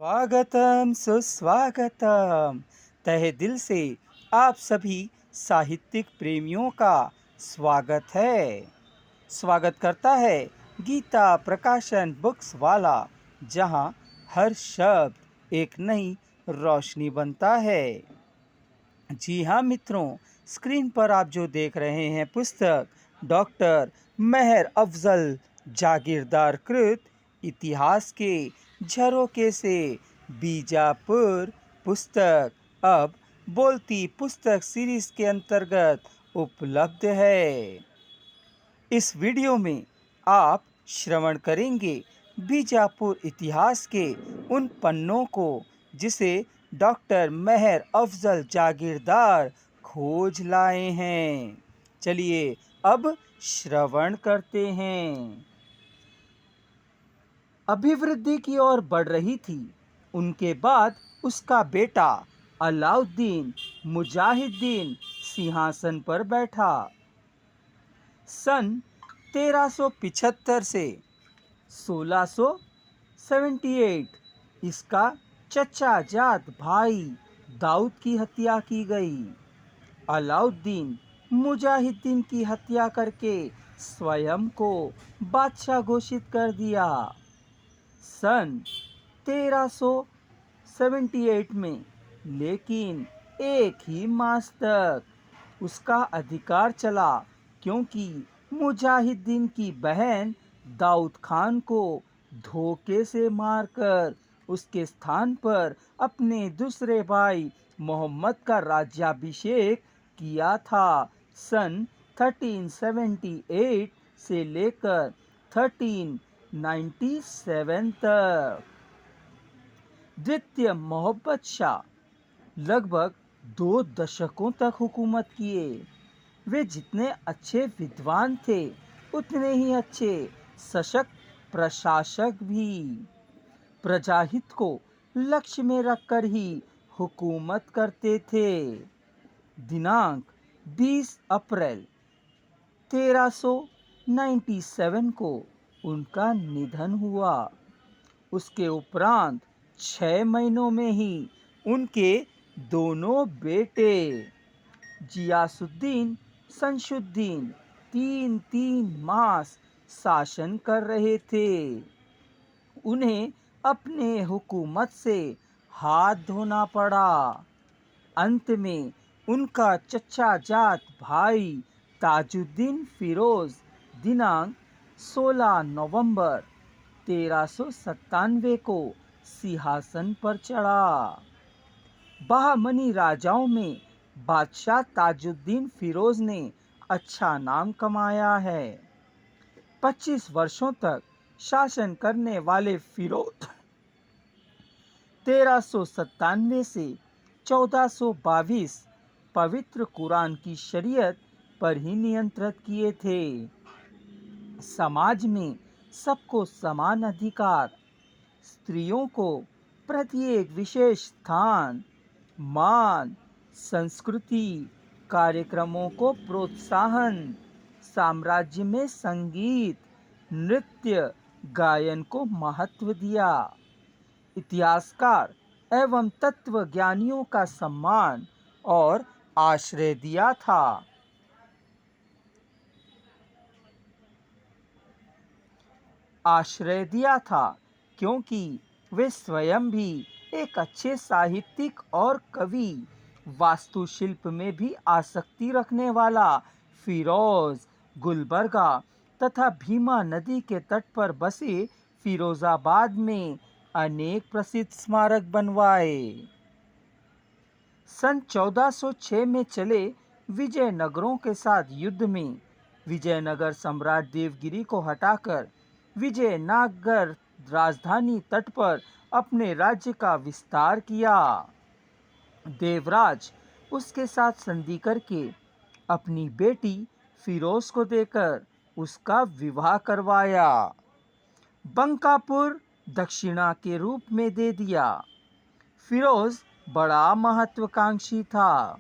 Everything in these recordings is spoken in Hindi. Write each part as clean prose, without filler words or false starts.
स्वागतम सुस्वागतम। तहे दिल से आप सभी साहित्यिक प्रेमियों का स्वागत है। स्वागत करता है गीता प्रकाशन बुक्स वाला, जहां हर शब्द एक नई रोशनी बनता है। जी हाँ मित्रों, स्क्रीन पर आप जो देख रहे हैं पुस्तक डॉक्टर मेहर अफजल जागीरदार कृत इतिहास के झरोके से बीजापुर पुस्तक अब बोलती पुस्तक सीरीज के अंतर्गत उपलब्ध है। इस वीडियो में आप श्रवण करेंगे बीजापुर इतिहास के उन पन्नों को जिसे डॉक्टर मेहर अफजल जागीरदार खोज लाए हैं। चलिए अब श्रवण करते हैं। अभिवृद्धि की ओर बढ़ रही थी। उनके बाद उसका बेटा अलाउद्दीन मुजाहिद्दीन सिंहासन पर बैठा। सन 1375 से 1678 इसका चचा जात भाई दाऊद की हत्या की गई। अलाउद्दीन मुजाहिद्दीन की हत्या करके स्वयं को बादशाह घोषित कर दिया। सन 1378 में लेकिन एक ही मास तक उसका अधिकार चला, क्योंकि मुजाहिद्दीन की बहन दाऊद खान को धोखे से मारकर उसके स्थान पर अपने दूसरे भाई मोहम्मद का राज्याभिषेक किया था। सन 1378 से लेकर 1397 तक द्वितीय मोहम्मद शाह लगभग 2 दशकों तक हुकूमत किए। वे जितने अच्छे विद्वान थे, उतने ही अच्छे सशक्त प्रशासक भी। प्रजाहित को लक्ष्य में रखकर ही हुकूमत करते थे। दिनांक 20 अप्रैल 1397 को उनका निधन हुआ। उसके उपरांत 6 महीनों में ही उनके दोनों बेटे जियासुद्दीन शमसुद्दीन 3 मास शासन कर रहे थे। उन्हें अपने हुकूमत से हाथ धोना पड़ा। अंत में उनका चचा जात भाई ताजुद्दीन फिरोज दिनांक 16 नवंबर 1397 को सिंहासन पर चढ़ा। बहामनी राजाओं में बादशाह ताजुद्दीन फिरोज ने अच्छा नाम कमाया है। 25 वर्षों तक शासन करने वाले फिरोज 1397 से 1422 पवित्र कुरान की शरीयत पर ही नियंत्रित किए थे। समाज में सबको समान अधिकार, स्त्रियों को प्रत्येक विशेष स्थान, मान, संस्कृति कार्यक्रमों को प्रोत्साहन, साम्राज्य में संगीत, नृत्य, गायन को महत्व दिया। इतिहासकार एवं तत्वज्ञानियों का सम्मान और आश्रय दिया था। क्योंकि वे स्वयं भी एक अच्छे साहित्यिक और कवि, वास्तुशिल्प में भी आसक्ति रखने वाला फिरोज गुलबर्गा तथा भीमा नदी के तट पर बसे फिरोजाबाद में अनेक प्रसिद्ध स्मारक बनवाए। सन 1406 में चले विजयनगरों के साथ युद्ध में विजयनगर सम्राट देवगिरी को हटाकर विजयनगर राजधानी तट पर अपने राज्य का विस्तार किया। देवराज उसके साथ संधि करके अपनी बेटी फिरोज को देकर उसका विवाह करवाया। बंकापुर दक्षिणा के रूप में दे दिया। फिरोज बड़ा महत्वाकांक्षी था।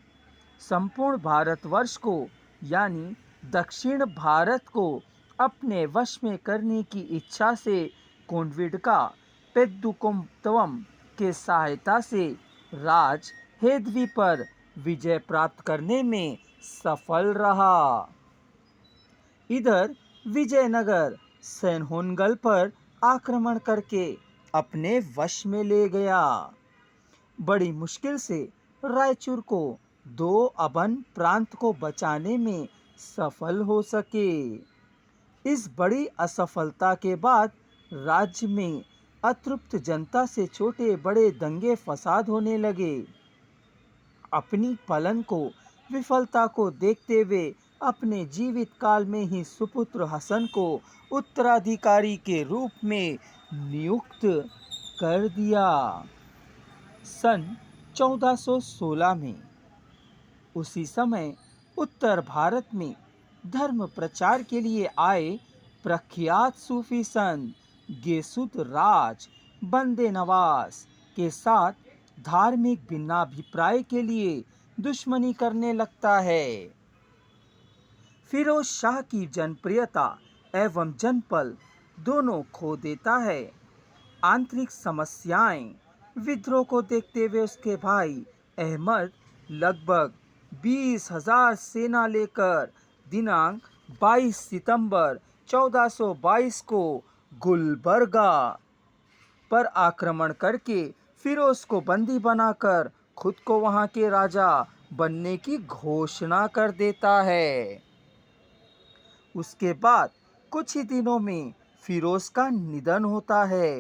संपूर्ण भारतवर्ष को यानी दक्षिण भारत को अपने वश में करने की इच्छा से कोंडविडका पेद्दुकोत्तम के सहायता से राज हेदवी पर विजय प्राप्त करने में सफल रहा। इधर विजयनगर सैनहोनगल पर आक्रमण करके अपने वश में ले गया। बड़ी मुश्किल से रायचूर को 2 अबन प्रांत को बचाने में सफल हो सके। इस बड़ी असफलता के बाद राज्य में अतृप्त जनता से छोटे बड़े दंगे फसाद होने लगे। अपनी पलन को विफलता को देखते हुए अपने जीवित काल में ही सुपुत्र हसन को उत्तराधिकारी के रूप में नियुक्त कर दिया। सन 1416 में उसी समय उत्तर भारत में धर्म प्रचार के लिए आए प्रख्यात सूफी संत गेसुत राज बंदे नवाज के साथ धार्मिक भिन्नाभिप्राय के लिए दुश्मनी करने लगता है। फिरोज शाह की जनप्रियता एवं जनपल दोनों खो देता है। आंतरिक समस्याएं विद्रोह को देखते हुए उसके भाई अहमद लगभग 20,000 सेना लेकर दिनांक 22 सितंबर 1422 को गुलबर्गा पर आक्रमण करके फिरोज को बंदी बनाकर खुद को वहां के राजा बनने की घोषणा कर देता है। उसके बाद कुछ ही दिनों में फिरोज का निधन होता है।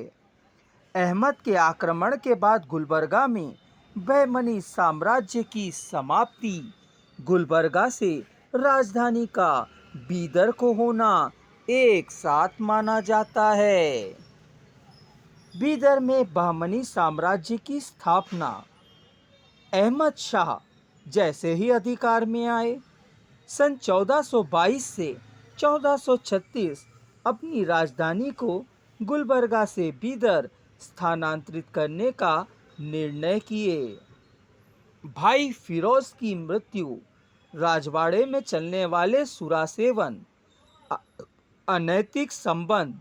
अहमद के आक्रमण के बाद गुलबर्गा में बहमनी साम्राज्य की समाप्ति, गुलबर्गा से राजधानी का बीदर को होना एक साथ माना जाता है। बीदर में बहमनी साम्राज्य की स्थापना अहमद शाह जैसे ही अधिकार में आए सन 1422 से 1436 अपनी राजधानी को गुलबर्गा से बीदर स्थानांतरित करने का निर्णय किए। भाई फिरोज की मृत्यु, राजवाड़े में चलने वाले सुरासेवन, अनैतिक संबंध,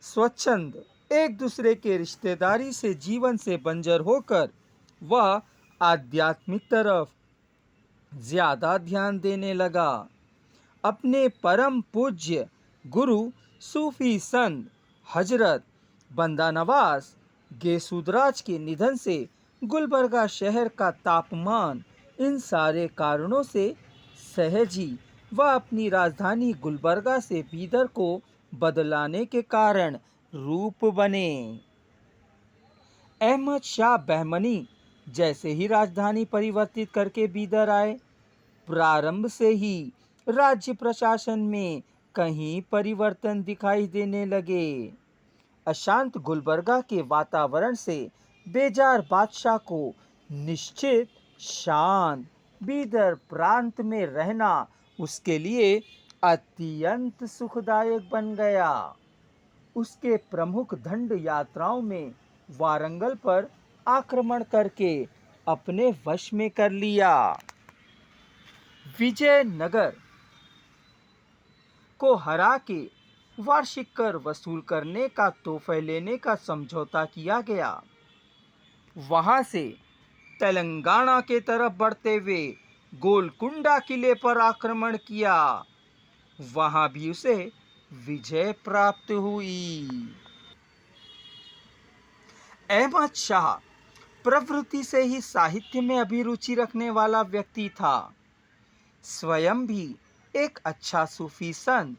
स्वच्छंद एक दूसरे के रिश्तेदारी से जीवन से बंजर होकर वह आध्यात्मिक तरफ ज्यादा ध्यान देने लगा। अपने परम पूज्य गुरु सूफी संत हजरत बंदा नवाज गेसुदराज के निधन से गुलबर्गा शहर का तापमान इन सारे कारणों से सहज ही वह अपनी राजधानी गुलबर्गा से बीदर को बदलाने के कारण रूप बने। अहमद शाह बहमनी जैसे ही राजधानी परिवर्तित करके बीदर आए, प्रारंभ से ही राज्य प्रशासन में कहीं परिवर्तन दिखाई देने लगे। अशांत गुलबर्गा के वातावरण से बेजार बादशाह को निश्चित शांत बीदर प्रांत में रहना उसके लिए अत्यंत सुखदायक बन गया। उसके प्रमुख दंड यात्राओं में वारंगल पर आक्रमण करके अपने वश में कर लिया। विजयनगर को हरा के वार्षिक कर वसूल करने का तोहफे लेने का समझौता किया गया। वहां से तेलंगाना के तरफ बढ़ते हुए गोलकुंडा किले पर आक्रमण किया। वहां भी उसे विजय प्राप्त हुई। अहमद शाह प्रवृत्ति से ही साहित्य में अभिरुचि रखने वाला व्यक्ति था। स्वयं भी एक अच्छा सूफी संत।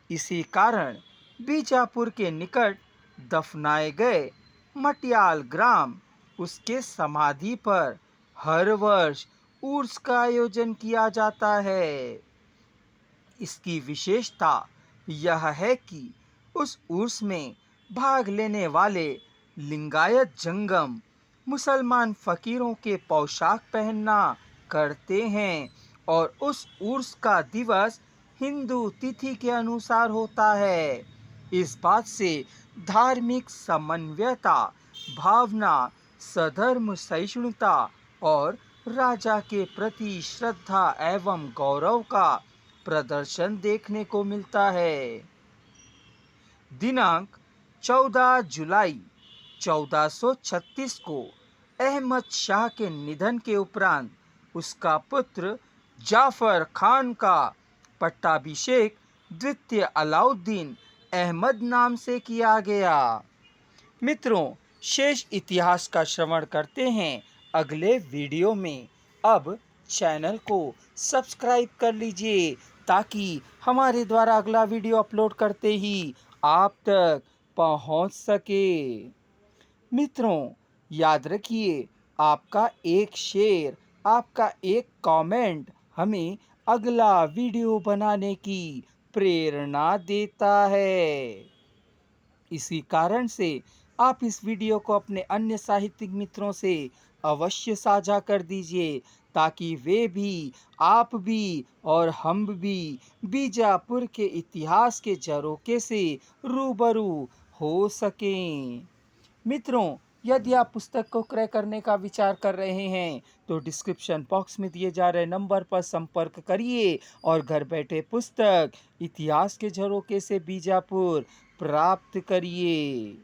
इसी कारण बीजापुर के निकट दफनाए गए मटियाल ग्राम उसके समाधि पर हर वर्ष उर्स का आयोजन किया जाता है। इसकी विशेषता यह है कि उस उर्स में भाग लेने वाले लिंगायत जंगम मुसलमान फकीरों के पोशाक पहनना करते हैं और उस उर्स का दिवस हिंदू तिथि के अनुसार होता है। इस बात से धार्मिक समन्वयता, भावना, सधर्म सहिष्णुता और राजा के प्रति श्रद्धा एवं गौरव का प्रदर्शन देखने को मिलता है। दिनांक 14 जुलाई 1436 को अहमद शाह के निधन के उपरांत उसका पुत्र जाफर खान का पट्टाभिषेक द्वितीय अलाउद्दीन अहमद नाम से किया गया। मित्रों, शेष इतिहास का श्रवण करते हैं अगले वीडियो में। अब चैनल को सब्सक्राइब कर लीजिए ताकि हमारे द्वारा अगला वीडियो अपलोड करते ही आप तक पहुंच सके। मित्रों, याद रखिए, आपका एक शेयर, आपका एक कमेंट हमें अगला वीडियो बनाने की प्रेरणा देता है। इसी कारण से आप इस वीडियो को अपने अन्य साहित्यिक मित्रों से अवश्य साझा कर दीजिए ताकि वे भी, आप भी और हम भी बीजापुर के इतिहास के झरोखे से रूबरू हो सकें। मित्रों, यदि आप पुस्तक को क्रय करने का विचार कर रहे हैं तो डिस्क्रिप्शन बॉक्स में दिए जा रहे नंबर पर संपर्क करिए और घर बैठे पुस्तक इतिहास के झरोखे से बीजापुर प्राप्त करिए।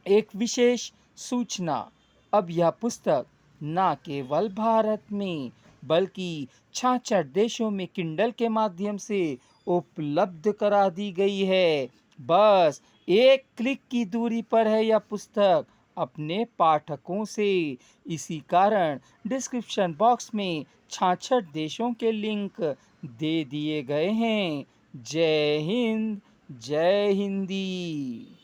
एक विशेष सूचना, अब यह पुस्तक न केवल भारत में बल्कि 66 देशों में किंडल के माध्यम से उपलब्ध करा दी गई है। बस एक क्लिक की दूरी पर है यह पुस्तक अपने पाठकों से। इसी कारण डिस्क्रिप्शन बॉक्स में 66 देशों के लिंक दे दिए गए हैं। जय हिंद, जय हिंदी।